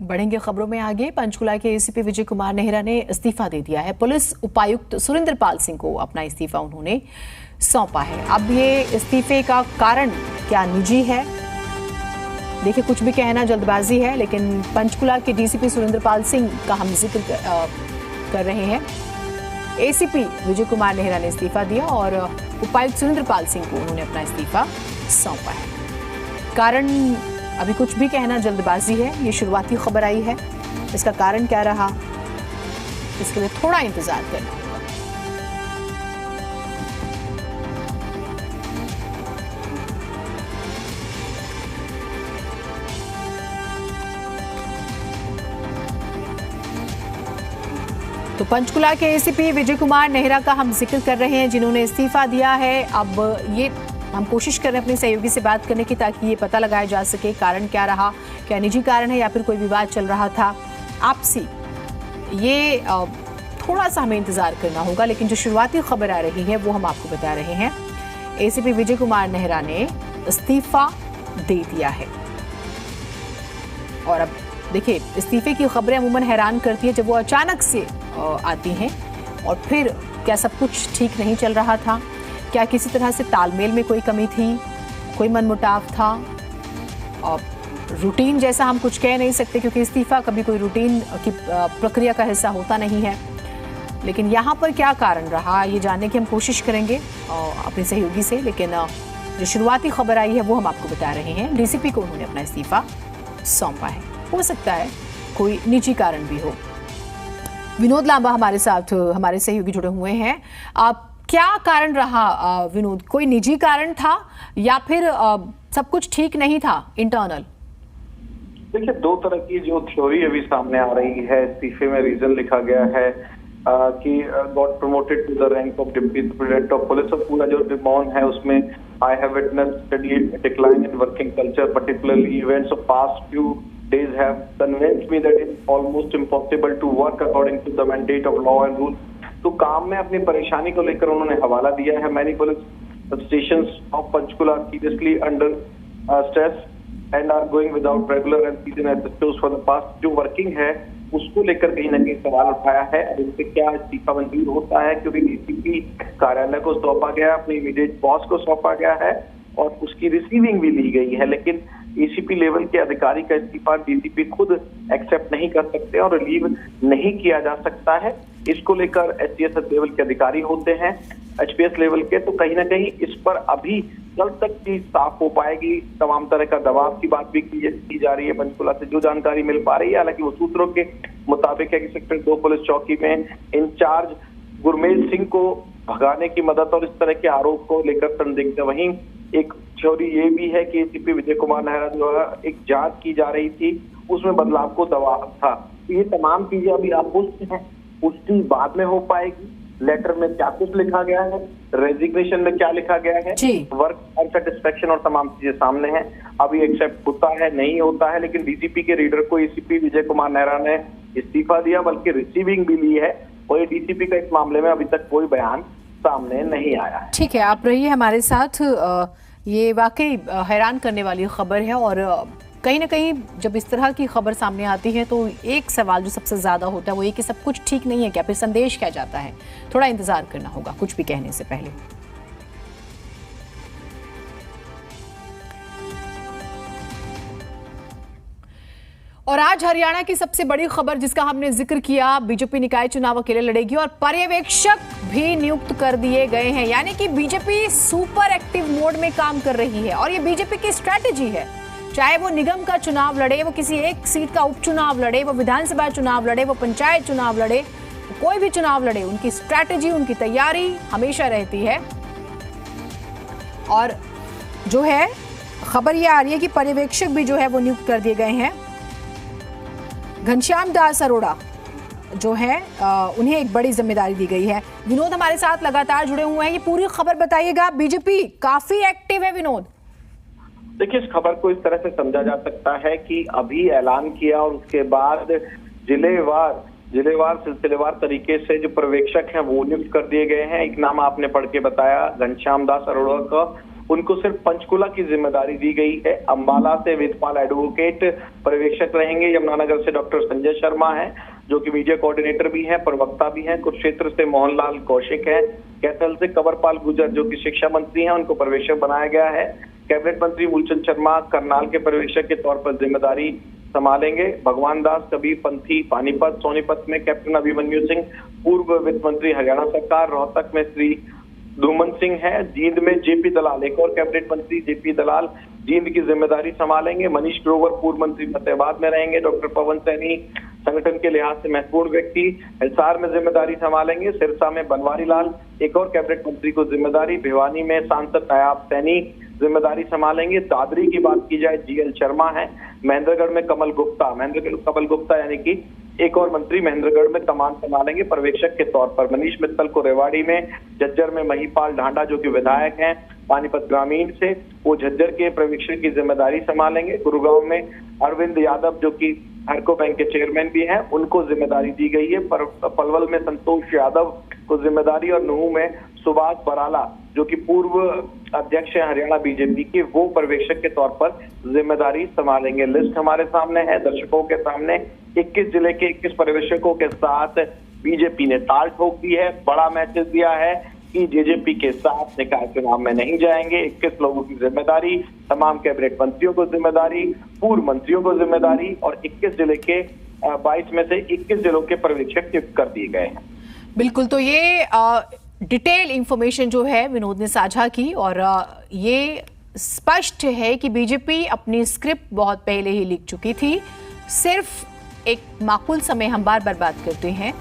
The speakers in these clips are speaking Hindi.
बढ़ेंगे खबरों में आगे। पंचकुला के एसीपी विजय कुमार नेहरा ने इस्तीफा दे दिया है। पुलिस उपायुक्त सुरेंद्र पाल सिंह को अपना इस्तीफा उन्होंने सौंपा है। अब ये इस्तीफे का कारण क्या निजी है, देखिए कुछ भी कहना जल्दबाजी है, लेकिन पंचकुला के डीसीपी सुरेंद्र पाल सिंह का हम जिक्र कर रहे हैं। एसीपी विजय कुमार नेहरा ने इस्तीफा दिया और उपायुक्त सुरेंद्र पाल सिंह को उन्होंने अपना इस्तीफा सौंपा है। कारण अभी कुछ भी कहना जल्दबाजी है, ये शुरुआती खबर आई है। इसका कारण क्या रहा, इसके लिए थोड़ा इंतजार करना होगा। तो पंचकुला के एसीपी विजय कुमार नेहरा का हम जिक्र कर रहे हैं, जिन्होंने इस्तीफा दिया है। अब ये हम कोशिश कर रहे हैं अपने सहयोगी से बात करने की, ताकि ये पता लगाया जा सके कारण क्या रहा, क्या निजी कारण है या फिर कोई विवाद चल रहा था आपसी। ये थोड़ा सा हमें इंतजार करना होगा, लेकिन जो शुरुआती खबर आ रही है वो हम आपको बता रहे हैं। एसीपी विजय कुमार नेहरा ने इस्तीफा दे दिया है। और अब देखिए, इस्तीफे की खबरें अमूमन हैरान करती है जब वो अचानक से आती हैं, और फिर क्या सब कुछ ठीक नहीं चल रहा था, क्या किसी तरह से तालमेल में कोई कमी थी, कोई मनमुटाव था। और रूटीन जैसा हम कुछ कह नहीं सकते, क्योंकि इस्तीफा कभी कोई रूटीन की प्रक्रिया का हिस्सा होता नहीं है। लेकिन यहाँ पर क्या कारण रहा, ये जानने की हम कोशिश करेंगे अपने सहयोगी से। लेकिन जो शुरुआती खबर आई है वो हम आपको बता रहे हैं। डीसीपी को उन्होंने अपना इस्तीफा सौंपा है। हो सकता है कोई निजी कारण भी हो। विनोद लांबा हमारे साथ, हमारे सहयोगी जुड़े हुए हैं। आप क्या कारण रहा विनोद, कोई निजी कारण था या फिर सब कुछ ठीक नहीं था इंटरनल? देखिए, दो तरह की जो थ्योरी अभी सामने आ रही है। इस्तीफे में रीजन लिखा गया है कि got promoted to the rank of deputy superintendent of police. और पूरा जो रिमॉन है उसमें I have witnessed steady decline in working culture, particularly events of past few days have convinced me that it's almost impossible to work according to the mandate of law and rule. तो काम में अपनी परेशानी को लेकर उन्होंने हवाला दिया है। Many police stations of Panchkula seriously under stress and are going without regular and seasoned SHOs for the past. जो वर्किंग है उसको लेकर कहीं ना कहीं सवाल उठाया है। अब इनसे क्या इस्तीफा मंजूर होता है, क्योंकि डीसीपी कार्यालय को सौंपा गया, अपने इमीडिएट बॉस को सौंपा गया है और उसकी रिसीविंग भी ली गई है। लेकिन एसीपी लेवल के अधिकारी का इस्तीफा डीसीपी खुद एक्सेप्ट नहीं कर सकते और रिलीव नहीं किया जा सकता है। इसको लेकर एसटीएस लेवल के अधिकारी होते हैं, एचपीएस लेवल के, तो कहीं ना कहीं इस पर अभी कल तक चीज साफ हो पाएगी। तमाम तरह का दबाव की बात भी की जा रही है पंचकुला से, जो जानकारी मिल पा रही है। हालांकि वो सूत्रों के मुताबिक है कि सेक्टर 2 पुलिस चौकी में इंचार्ज गुरमेल सिंह को भगाने की मदद और इस तरह के आरोप को लेकर संदिग्ध। वहीं एक थ्योरी ये भी है कि एसीपी विजय कुमार नेहरा जो है, एक जांच की जा रही थी, उसमें बदलाव को दबाव था। तो ये तमाम चीजें अभी अपुष्ट हैं, पुष्टि बाद में हो पाएगी। लेटर में क्या कुछ लिखा गया है, रेजिग्नेशन में क्या लिखा गया है, वर्क अनसेटिस्फैक्शन और तमाम चीजें सामने हैं। अभी एक्सेप्ट होता है नहीं होता है, लेकिन डीसीपी के रीडर को एसीपी विजय कुमार नेहरा ने इस्तीफा दिया, बल्कि रिसीविंग भी ली है। और डीसीपी का इस मामले में अभी तक कोई बयान सामने नहीं आया है। ठीक है, आप रहिए हमारे साथ। ये वाकई हैरान करने वाली खबर है, और कहीं ना कहीं जब इस तरह की खबर सामने आती है तो एक सवाल जो सबसे ज्यादा होता है वो ये कि सब कुछ ठीक नहीं है क्या, फिर संदेश क्या जाता है। थोड़ा इंतजार करना होगा कुछ भी कहने से पहले। और आज हरियाणा की सबसे बड़ी खबर जिसका हमने जिक्र किया, बीजेपी निकाय चुनाव अकेले लड़ेगी और पर्यवेक्षक भी नियुक्त कर दिए गए हैं। यानी कि बीजेपी सुपर एक्टिव मोड में काम कर रही है और ये बीजेपी की स्ट्रैटेजी है। चाहे वो निगम का चुनाव लड़े, वो किसी एक सीट का उपचुनाव लड़े, वो विधानसभा चुनाव लड़े, वो पंचायत चुनाव लड़े, कोई भी चुनाव लड़े, उनकी स्ट्रैटेजी, उनकी तैयारी हमेशा रहती है। और जो है खबर ये आ रही है कि पर्यवेक्षक भी जो है वो नियुक्त कर दिए गए हैं। घनश्याम दास अरोड़ा जो है उन्हें एक बड़ी जिम्मेदारी दी गई है। विनोद हमारे साथ लगातार जुड़े हुए हैं, ये पूरी खबर बताइएगा। बीजेपी काफी एक्टिव है विनोद। देखिए, इस खबर को इस तरह से समझा जा सकता है कि अभी ऐलान किया और उसके बाद जिलेवार सिलसिलेवार तरीके से जो पर्यवेक्षक हैं वो नियुक्त कर दिए गए हैं। एक नाम आपने पढ़ के बताया, घनश्याम दास अरोड़ा का। उनको सिर्फ पंचकुला की जिम्मेदारी दी गई है। अंबाला से वेदपाल एडवोकेट पर्यवेक्षक रहेंगे। यमुनानगर से डॉक्टर संजय शर्मा है जो कि मीडिया कोऑर्डिनेटर भी हैं, प्रवक्ता भी हैं। कुरुक्षेत्र से मोहनलाल कौशिक है। कैथल से कंवरपाल गुर्जर जो कि शिक्षा मंत्री हैं, उनको पर्यवेक्षक बनाया गया है। कैबिनेट मंत्री मूलचंद शर्मा करनाल के पर्यवेक्षक के तौर पर जिम्मेदारी संभालेंगे। भगवान दास कबीर पंथी पानीपत। सोनीपत में कैप्टन अभिमन्यु सिंह पूर्व वित्त मंत्री हरियाणा सरकार। रोहतक में श्री धूमन सिंह है। जींद में जेपी दलाल, एक और कैबिनेट मंत्री जेपी दलाल जींद की जिम्मेदारी संभालेंगे। मनीष ग्रोवर पूर्व मंत्री फतेहाबाद में रहेंगे। डॉक्टर पवन सैनी संगठन के लिहाज से महत्वपूर्ण व्यक्ति हिसार में जिम्मेदारी संभालेंगे। सिरसा में बनवारी लाल, एक और कैबिनेट मंत्री को जिम्मेदारी। भिवानी में सांसद नायाब सैनी जिम्मेदारी संभालेंगे। दादरी की बात की जाए जीएल शर्मा है। महेंद्रगढ़ में कमल गुप्ता यानी कि एक और मंत्री महेंद्रगढ़ में कमान संभालेंगे पर्यवेक्षक के तौर पर। मनीष मित्तल को रेवाड़ी में, झज्जर में महिपाल ढांडा जो कि विधायक हैं पानीपत ग्रामीण से, वो झज्जर के पर्यवेक्षक की जिम्मेदारी संभालेंगे। गुरुगांव में अरविंद यादव जो कि हरको बैंक के चेयरमैन भी हैं, उनको जिम्मेदारी दी गई है। पलवल में संतोष यादव को जिम्मेदारी और नूह में सुभाष बराला जो कि पूर्व अध्यक्ष है हरियाणा बीजेपी के, वो पर्यवेक्षक के तौर पर जिम्मेदारी संभालेंगे। लिस्ट हमारे सामने है, दर्शकों के सामने 21 जिले के 21 पर्यवेक्षकों के साथ बीजेपी ने ताल ठोक दी है। बड़ा मैसेज दिया है कि जेजेपी के साथ निकाय चुनाव में नहीं जाएंगे। 21 लोगों की जिम्मेदारी, तमाम कैबिनेट मंत्रियों को जिम्मेदारी, पूर्व मंत्रियों को जिम्मेदारी और 21 जिले के 22 में से 21 जिलों के पर्यवेक्षक नियुक्त कर दिए गए हैं। बिल्कुल, तो ये डिटेल इंफॉर्मेशन जो है विनोद ने साझा की और ये स्पष्ट है कि बीजेपी अपनी स्क्रिप्ट बहुत पहले ही लिख चुकी थी। सिर्फ एक माकूल समय हम बार बार बात करते हैं,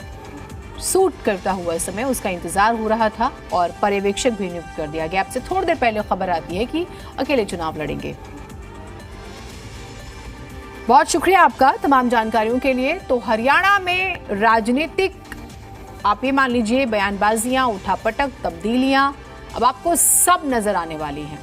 सूट करता हुआ समय उसका इंतजार हो रहा था और पर्यवेक्षक भी नियुक्त कर दिया गया। आपसे थोड़ी देर पहले खबर आती है कि अकेले चुनाव लड़ेंगे। बहुत शुक्रिया आपका तमाम जानकारियों के लिए। तो हरियाणा में राजनीतिक आप ये मान लीजिए बयानबाजियां, उठापटक, तब्दीलियां अब आपको सब नजर आने वाली हैं।